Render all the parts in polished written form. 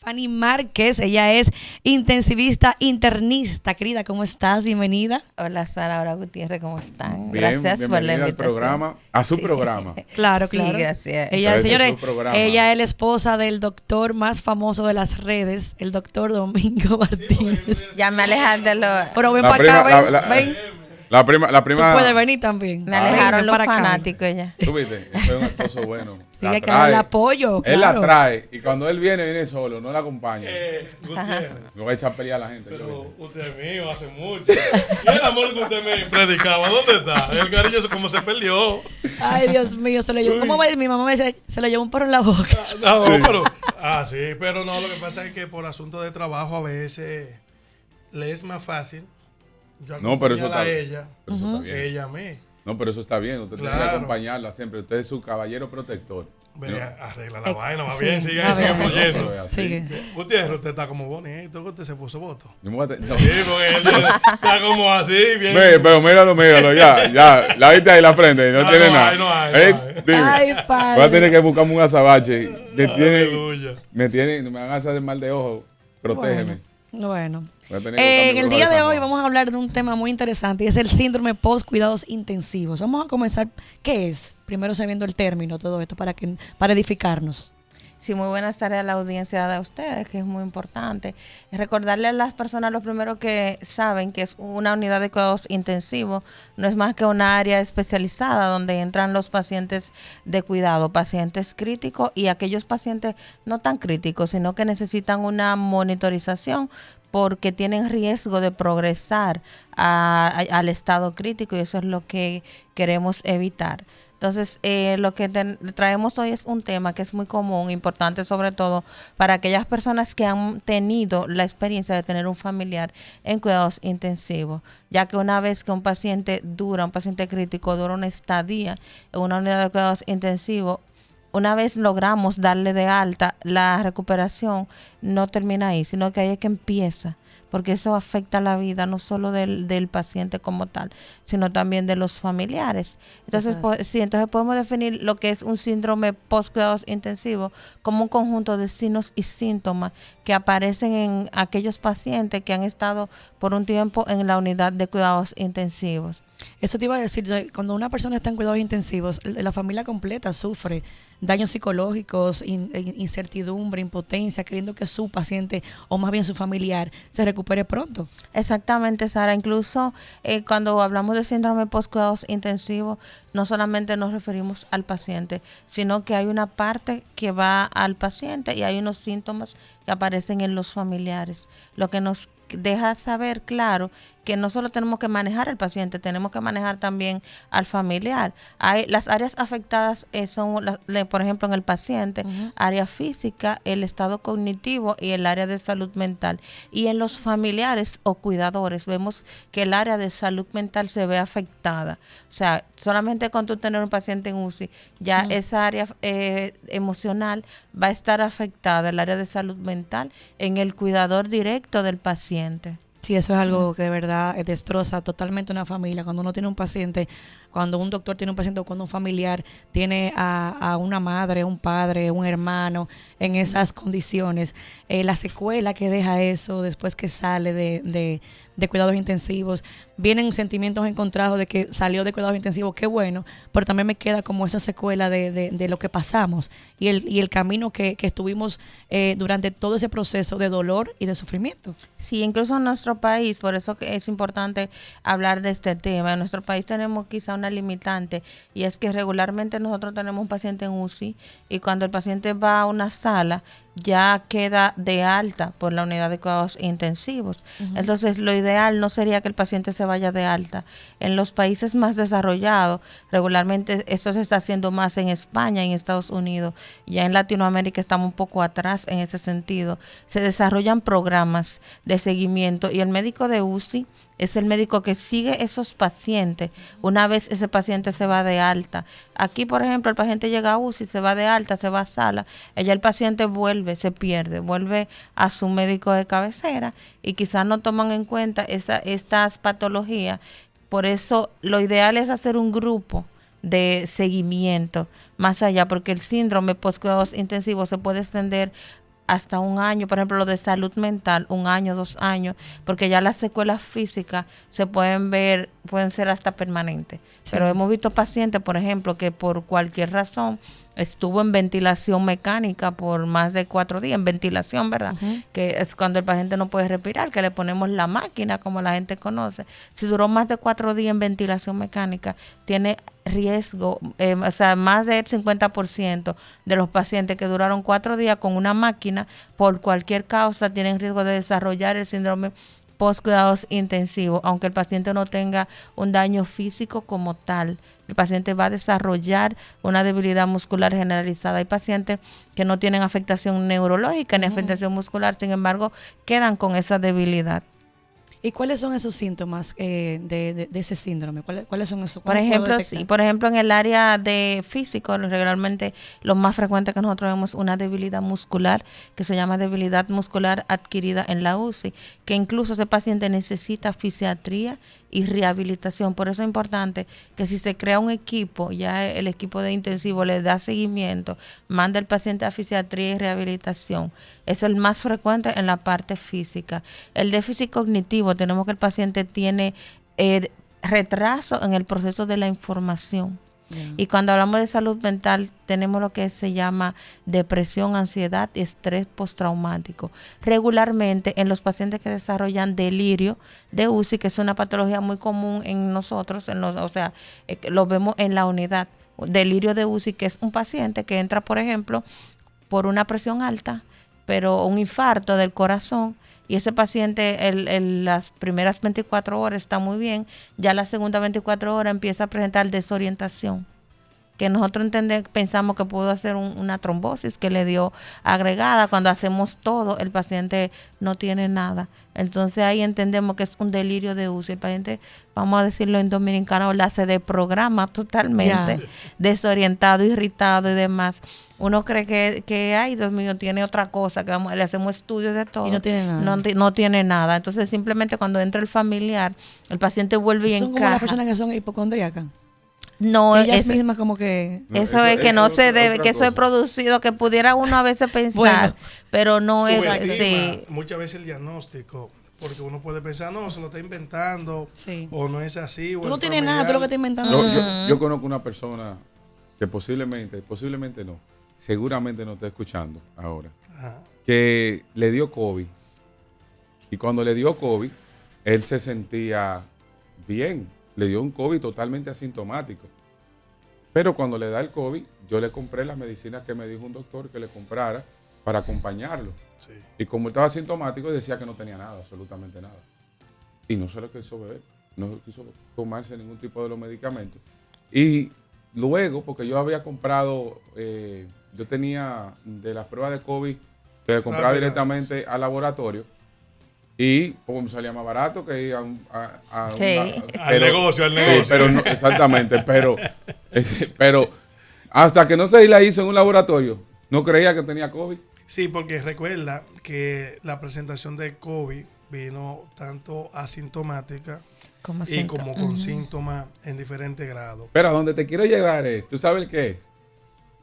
Fanny Márquez. Ella es intensivista internista. Querida, ¿cómo estás? Bienvenida. Hola, Sara Aura Gutiérrez, ¿cómo están? Bien, gracias por la invitación. Al programa, a su programa. Claro, Sí, claro. gracias. Ella, señores, programa. ella es la esposa del doctor más famoso de las redes, el doctor Domingo Martínez. Ya me alejaron de lo... Pero ven La para acá, prima- ven. La prima, Tú puedes venir también. Me alejaron Ven los para acá. fanáticos ya. tú viste, es un esposo bueno. Sí, hay que darle apoyo, Él la claro. trae y cuando él viene solo, no la acompaña. Gutiérrez, No va a echar a pelear a la gente. pero usted es mío hace mucho. Y el amor que usted me predicaba, ¿dónde está? El cariño como se perdió. Ay, Dios mío, se lo llevó. ¿Cómo va? Mi mamá me dice, se lo llevó un perro en la boca. No, pero. Sí, pero no, lo que pasa es que por asunto de trabajo a veces le es más fácil. Yo No, pero eso acompañar está a bien. ella Pero eso está bien. que ella a mí. No, pero eso está bien. Usted tiene que Claro. acompañarla siempre. Usted es su caballero protector. Ve, arregla la Ex- vaina, más sí, bien, sigue a ver. fluyendo. Pero es así. Sigue. Gutiérrez, usted está como bonito, que usted se puso voto. Yo me voy a no. Sí, porque él está como así, bien. Pero míralo, ya. La viste ahí la frente, no No, tiene no nada. hay, no hay. Dime. Ay, padre. Voy a tener que buscarme un azabache. Aleluya. Me van a hacer mal de ojo. Protégeme. Bueno. Voy a tener que En buscarme el un día de San hoy Juan. vamos a hablar de un tema muy interesante y es el síndrome post-cuidados intensivos. Vamos a comenzar. ¿Qué es? Primero sabiendo el término, todo esto, para edificarnos. Sí, muy buenas tardes a la audiencia de ustedes, que es muy importante. Recordarle a las personas lo primero que saben que es una unidad de cuidados intensivos, no es más que una área especializada donde entran los pacientes de cuidado, pacientes críticos y aquellos pacientes no tan críticos, sino que necesitan una monitorización porque tienen riesgo de progresar al estado crítico y eso es lo que queremos evitar. Entonces, lo que traemos hoy es un tema que es muy común, importante sobre todo para aquellas personas que han tenido la experiencia de tener un familiar en cuidados intensivos, ya que una vez que un paciente crítico dura una estadía en una unidad de cuidados intensivos, una vez logramos darle de alta, la recuperación no termina ahí, sino que ahí es que empieza, porque eso afecta la vida no solo del paciente como tal, sino también de los familiares. Entonces, entonces podemos definir lo que es un síndrome post-cuidados intensivos como un conjunto de signos y síntomas que aparecen en aquellos pacientes que han estado por un tiempo en la unidad de cuidados intensivos. Eso te iba a decir, cuando una persona está en cuidados intensivos, la familia completa sufre daños psicológicos, incertidumbre, impotencia, queriendo que su paciente o más bien su familiar se recupere pronto. Exactamente, Sara. Incluso cuando hablamos de síndrome post-cuidados intensivos, no solamente nos referimos al paciente, sino que hay una parte que va al paciente y hay unos síntomas que aparecen en los familiares, lo que nos deja saber claro que no solo tenemos que manejar al paciente, tenemos que manejar también al familiar. Las áreas afectadas son, por ejemplo, en el paciente, área física, el estado cognitivo y el área de salud mental. Y en los familiares o cuidadores vemos que el área de salud mental se ve afectada. O sea, solamente con tú tener un paciente en UCI, ya esa área emocional va a estar afectada, el área de salud mental, en el cuidador directo del paciente. Sí, eso es algo que de verdad destroza totalmente una familia. Cuando uno tiene un paciente, cuando un doctor tiene un paciente o cuando un familiar tiene a una madre, un padre, un hermano en esas condiciones, la secuela que deja eso después que sale de cuidados intensivos, vienen sentimientos encontrados de que salió de cuidados intensivos, qué bueno, pero también me queda como esa secuela de lo que pasamos y el camino que estuvimos durante todo ese proceso de dolor y de sufrimiento. Sí, incluso en nuestro país, por eso que es importante hablar de este tema. En nuestro país tenemos quizá una limitante y es que regularmente nosotros tenemos un paciente en UCI y cuando el paciente va a una sala ya queda de alta por la unidad de cuidados intensivos. Entonces, lo ideal no sería que el paciente se vaya de alta. En los países más desarrollados, regularmente esto se está haciendo más en España y en Estados Unidos. Ya en Latinoamérica estamos un poco atrás en ese sentido. Se desarrollan programas de seguimiento y el médico de UCI es el médico que sigue esos pacientes una vez ese paciente se va de alta. Aquí, por ejemplo, el paciente llega a UCI, se va de alta, se va a sala, ella el paciente vuelve, se pierde, vuelve a su médico de cabecera y quizás no toman en cuenta estas patologías. Por eso lo ideal es hacer un grupo de seguimiento más allá, porque el síndrome post-cuidados intensivos se puede extender hasta un año, por ejemplo, lo de salud mental, 1 año, 2 años, porque ya las secuelas físicas se pueden ver, pueden ser hasta permanentes. Sí. Pero hemos visto pacientes, por ejemplo, que por cualquier razón estuvo en ventilación mecánica por más de 4 días, en ventilación, ¿verdad? Ujú. Que es cuando el paciente no puede respirar, que le ponemos la máquina, como la gente conoce. Si duró más de 4 días en ventilación mecánica, tiene riesgo, o sea, más del 50% de los pacientes que duraron 4 días con una máquina, por cualquier causa, tienen riesgo de desarrollar el síndrome post-cuidados intensivos, aunque el paciente no tenga un daño físico como tal. El paciente va a desarrollar una debilidad muscular generalizada. Hay pacientes que no tienen afectación neurológica ni afectación muscular, sin embargo, quedan con esa debilidad. ¿Y cuáles son esos síntomas de ese síndrome? ¿Cuáles son esos? Por ¿Cómo puedo ejemplo, detectar? sí, por ejemplo, en el área de físico, regularmente lo más frecuente que nosotros vemos una debilidad muscular, que se llama debilidad muscular adquirida en la UCI, que incluso ese paciente necesita fisiatría y rehabilitación. Por eso es importante que si se crea un equipo, ya el equipo de intensivo le da seguimiento, manda el paciente a fisiatría y rehabilitación. Es el más frecuente en la parte física. El déficit cognitivo, tenemos que el paciente tiene retraso en el proceso de la información. Ya. Y cuando hablamos de salud mental, tenemos lo que se llama depresión, ansiedad y estrés postraumático. Regularmente en los pacientes que desarrollan delirio de UCI, que es una patología muy común en nosotros, lo vemos en la unidad. Delirio de UCI, que es un paciente que entra, por ejemplo, por una presión alta, pero un infarto del corazón, y ese paciente las primeras 24 horas está muy bien, ya la segunda 24 horas empieza a presentar desorientación, que nosotros pensamos que pudo hacer una trombosis que le dio agregada. Cuando hacemos todo, el paciente no tiene nada. Entonces ahí entendemos que es un delirio de UCI. El paciente, vamos a decirlo en dominicano, se desprograma totalmente, Ya. desorientado, irritado y demás. Uno cree que ay, Dios mío, tiene otra cosa, que le hacemos estudios de todo. Y no tiene nada. No tiene nada. Entonces simplemente cuando entra el familiar, el paciente vuelve y Son como las encaja. personas que son hipocondríacas. No, Ellas es, mismas como que... No, eso es que no se debe, otra que eso es cosa. producido, que pudiera uno a veces pensar, Bueno. pero no es, Subestima sí. muchas veces el diagnóstico, porque uno puede pensar, no, se lo está inventando, Sí. o no es así. O Tú no el tienes nada, tú lo que estás familiar. inventando. Yo conozco una persona que posiblemente no, seguramente no está escuchando ahora, Ajá. que le dio COVID. Y cuando le dio COVID, él se sentía bien. Le dio un COVID totalmente asintomático. Pero cuando le da el COVID, yo le compré las medicinas que me dijo un doctor que le comprara para acompañarlo. Sí. Y como él estaba asintomático, decía que no tenía nada, absolutamente nada. Y no se lo quiso beber, no quiso tomarse ningún tipo de los medicamentos. Y luego, porque yo había comprado, yo tenía de las pruebas de COVID que le compraba Rápida. directamente al laboratorio. Y pues me salía más barato que ir a Sí. Al negocio. Sí, pero no, exactamente, pero hasta que no se la hizo en un laboratorio, no creía que tenía COVID. Sí, porque recuerda que la presentación de COVID vino tanto asintomática Como y síntoma. como con síntomas en diferentes grados. Pero a donde te quiero llegar es, ¿tú sabes qué es?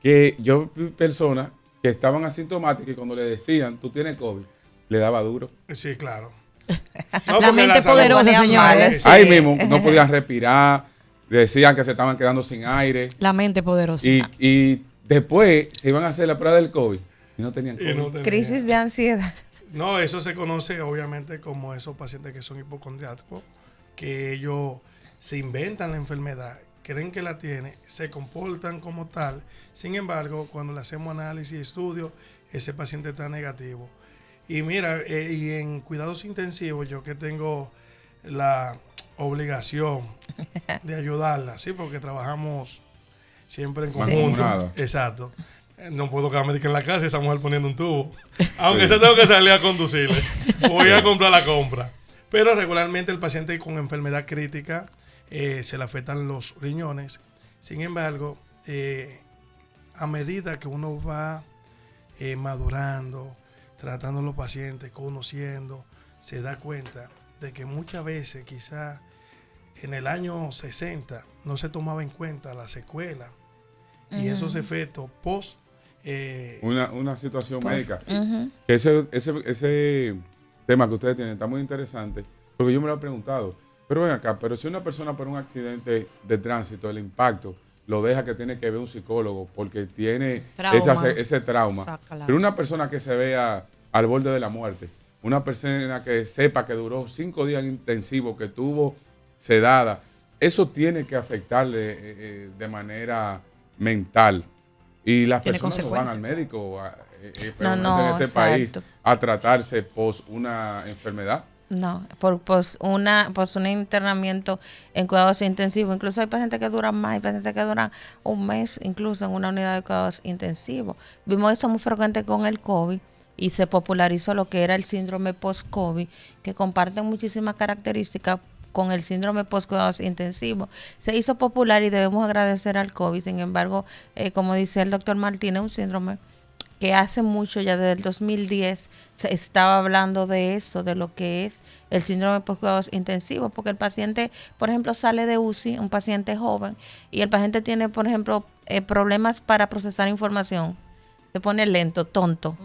Que yo vi personas que estaban asintomáticas y cuando le decían, tú tienes COVID, le daba duro. Sí, claro. La porque mente salud- poderosa, ponía señores. mal, sí. Ahí mismo no podían respirar, decían que se estaban quedando sin aire La mente poderosa. y después se iban a hacer la prueba del COVID y no tenían Y COVID. no tenía- Crisis de ansiedad. No, eso se conoce obviamente como esos pacientes que son hipocondriáticos, que ellos se inventan la enfermedad, creen que la tienen, se comportan como tal. Sin embargo, cuando le hacemos análisis y estudio, ese paciente está negativo. Y mira, y en cuidados intensivos, yo que tengo la obligación de ayudarla, sí, porque trabajamos siempre en conjunto. Mancomunado. Exacto. No puedo quedarme en la casa y esa mujer poniendo un tubo. Aunque se tengo que salir a conducirle. Voy a comprar la compra. Pero regularmente el paciente con enfermedad crítica se le afectan los riñones. Sin embargo, a medida que uno va madurando, tratando a los pacientes, conociendo, se da cuenta de que muchas veces quizá en el año 60 no se tomaba en cuenta la secuela y esos efectos post una situación Pues, médica. ujú. Que ese tema que ustedes tienen está muy interesante, porque yo me lo he preguntado. Pero ven acá, pero si una persona por un accidente de tránsito, el impacto, lo deja que tiene que ver un psicólogo porque tiene Trauma. ese trauma. Sácala. Pero una persona que se vea al borde de la muerte, una persona que sepa que duró 5 días intensivos, que tuvo sedada, eso tiene que afectarle de manera mental. Y las Tiene personas no van al consecuencias. médico No, en este exacto. país a tratarse pos una enfermedad. No, por un internamiento en cuidados intensivos. Incluso hay pacientes que duran más, hay pacientes que duran un mes incluso en una unidad de cuidados intensivos. Vimos eso muy frecuente con el COVID y se popularizó lo que era el síndrome post-COVID, que comparte muchísimas características con el síndrome post-cuidados intensivos. Se hizo popular y debemos agradecer al COVID. Sin embargo, como dice el doctor Martínez, un síndrome que hace mucho, ya desde el 2010, se estaba hablando de eso, de lo que es el síndrome de cuidados intensivos, porque el paciente, por ejemplo, sale de UCI, un paciente joven, y el paciente tiene, por ejemplo, problemas para procesar información, se pone lento, tonto,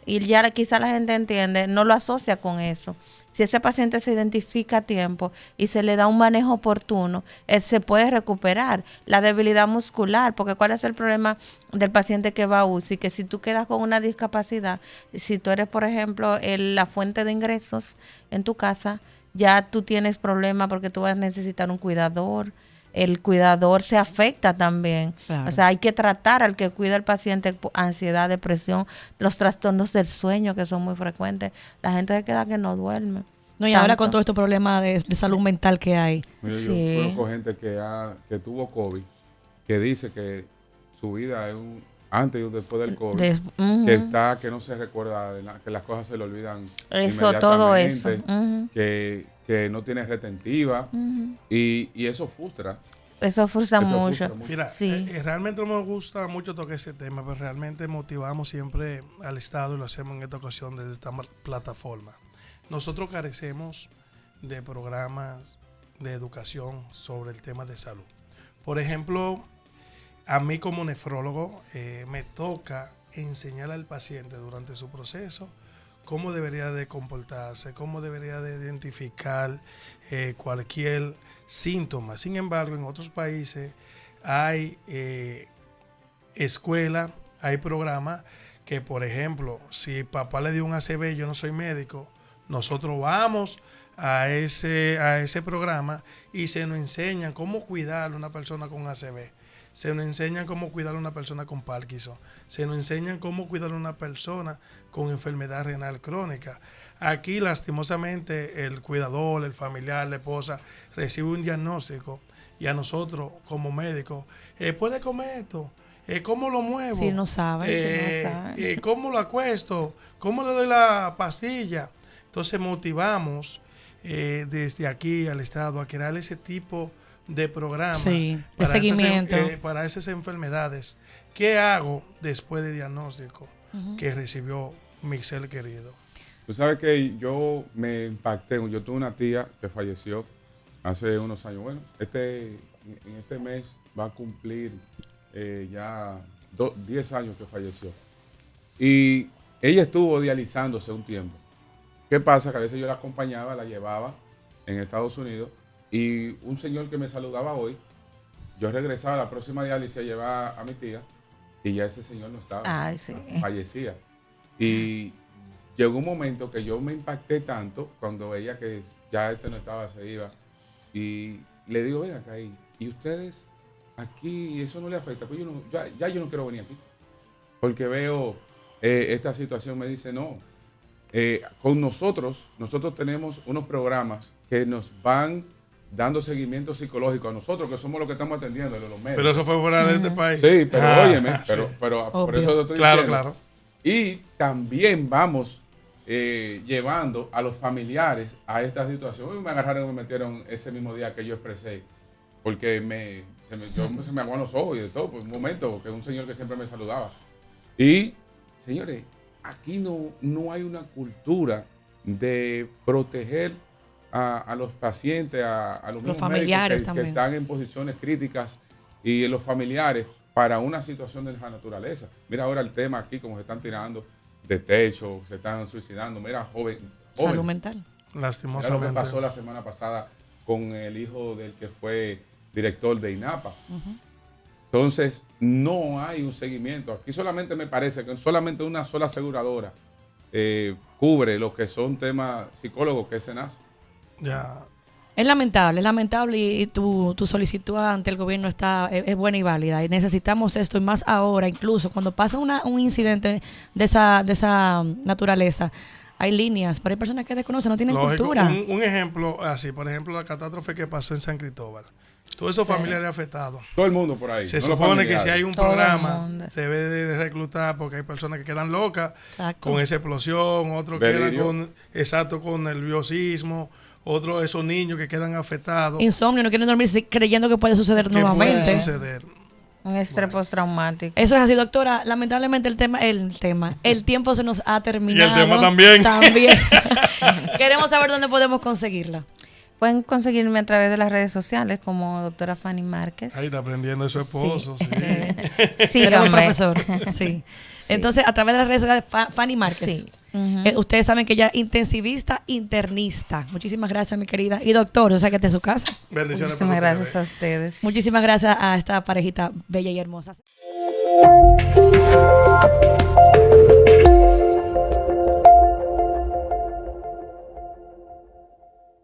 y ya quizá la gente entiende, no lo asocia con eso. Si ese paciente se identifica a tiempo y se le da un manejo oportuno, él se puede recuperar. La debilidad muscular, porque ¿cuál es el problema del paciente que va a UCI? Que si tú quedas con una discapacidad, si tú eres, por ejemplo, la fuente de ingresos en tu casa, ya tú tienes problemas porque tú vas a necesitar un cuidador. El cuidador se afecta también. Claro. O sea, hay que tratar al que cuida al paciente ansiedad, depresión, los trastornos del sueño que son muy frecuentes. La gente se queda que no duerme. No, y ahora Tanto. con todo estos problemas de salud mental que hay. Mira, Sí. yo conozco gente que tuvo COVID, que dice que su vida es un antes y un después del COVID, Ujú. que no se recuerda, que las cosas se le olvidan Eso, todo eso. inmediatamente, Ujú. que no tiene retentiva, Ujú. y eso frustra. Eso frustra Eso mucho. frustra mucho. Mira, Sí. realmente no me gusta mucho tocar ese tema, pero realmente motivamos siempre al Estado y lo hacemos en esta ocasión desde esta plataforma. Nosotros carecemos de programas de educación sobre el tema de salud. Por ejemplo, a mí como nefrólogo me toca enseñar al paciente durante su proceso cómo debería de comportarse, cómo debería de identificar cualquier síntoma. Sin embargo, en otros países hay escuelas, hay programas que, por ejemplo, si papá le dio un ACV, yo no soy médico, nosotros vamos a ese programa y se nos enseñan cómo cuidar a una persona con ACV. Se nos enseñan cómo cuidar a una persona con Parkinson. Se nos enseñan cómo cuidar a una persona con enfermedad renal crónica. Aquí, lastimosamente, el cuidador, el familiar, la esposa, recibe un diagnóstico y a nosotros, como médicos, ¿puede comer esto? ¿Cómo lo muevo? Sí, no saben. no saben. ¿Cómo lo acuesto? ¿Cómo le doy la pastilla? Entonces, motivamos desde aquí al Estado a crear ese tipo de programa Sí, de seguimiento. para esas enfermedades. ¿Qué hago después de diagnóstico que recibió mi ser querido? Tú sabes que yo me impacté, yo tuve una tía que falleció hace unos años. Bueno, en este mes va a cumplir ya 10 años que falleció. Y ella estuvo dializándose un tiempo. ¿Qué pasa? Que a veces yo la acompañaba, la llevaba en Estados Unidos, y un señor que me saludaba hoy, yo regresaba a la próxima diálisis a llevar a mi tía, y ya ese señor no estaba, Ay, sí. fallecía. Y llegó un momento que yo me impacté tanto cuando veía que ya no estaba, se iba, y le digo, ven acá, y ustedes aquí, eso no le afecta, pues ya yo no quiero venir aquí, porque veo esta situación. Me dice, no, con nosotros tenemos unos programas que nos van dando seguimiento psicológico a nosotros, que somos los que estamos atendiendo, los médicos. Pero eso fue fuera de este país. Sí, pero óyeme, sí. pero por Obvio. eso lo estoy Claro, diciendo. claro. Y también vamos llevando a los familiares a esta situación. Uy, me agarraron y me metieron ese mismo día que yo expresé, porque se me aguaron los ojos y de todo, por un momento, que un señor que siempre me saludaba. Y, señores, aquí no hay una cultura de proteger a los pacientes, a los mismos familiares médicos que también. están en posiciones críticas, y los familiares, para una situación de la naturaleza. Mira ahora el tema aquí, como se están tirando de techo, se están suicidando. Mira, jóvenes. Salud mental. Mira lo Lastimosamente. que pasó la semana pasada con el hijo del que fue director de INAPA. Entonces, no hay un seguimiento. Aquí solamente me parece que solamente una sola aseguradora cubre lo que son temas psicólogos, que es SENASA. Ya. Es lamentable y tu solicitud ante el gobierno es buena y válida. Y necesitamos esto, y más ahora, incluso cuando pasa un incidente de esa naturaleza. Hay líneas, pero hay personas que desconocen, no tienen Lógico. cultura. Un ejemplo así, por ejemplo, la catástrofe que pasó en San Cristóbal. Todos esos familiares afectados. Todo el mundo por ahí. Se no los supone que familiares. si hay un Todo el programa, mundo. se debe de reclutar porque hay personas que quedan locas Exacto. con esa explosión, otros Delirio. quedan con nerviosismo, otros esos niños que quedan afectados. Insomnio, no quieren dormir creyendo que puede suceder que nuevamente. puede suceder. Un estrés postraumático. Eso es así, doctora. Lamentablemente el tiempo se nos ha terminado. Y el tema también. También. Queremos saber dónde podemos conseguirla. Pueden conseguirme a través de las redes sociales como doctora Fanny Márquez. Ahí está aprendiendo de su esposo. Sí. Eres muy Síganme. profesor. Sí. Entonces, a través de las redes sociales, Fanny Márquez. Sí. Ustedes saben que ella es intensivista, internista. Muchísimas gracias, mi querida. Y doctor, o sea que esté en su casa. Bendiciones. Muchísimas para gracias a ustedes. Muchísimas gracias a esta parejita bella y hermosa.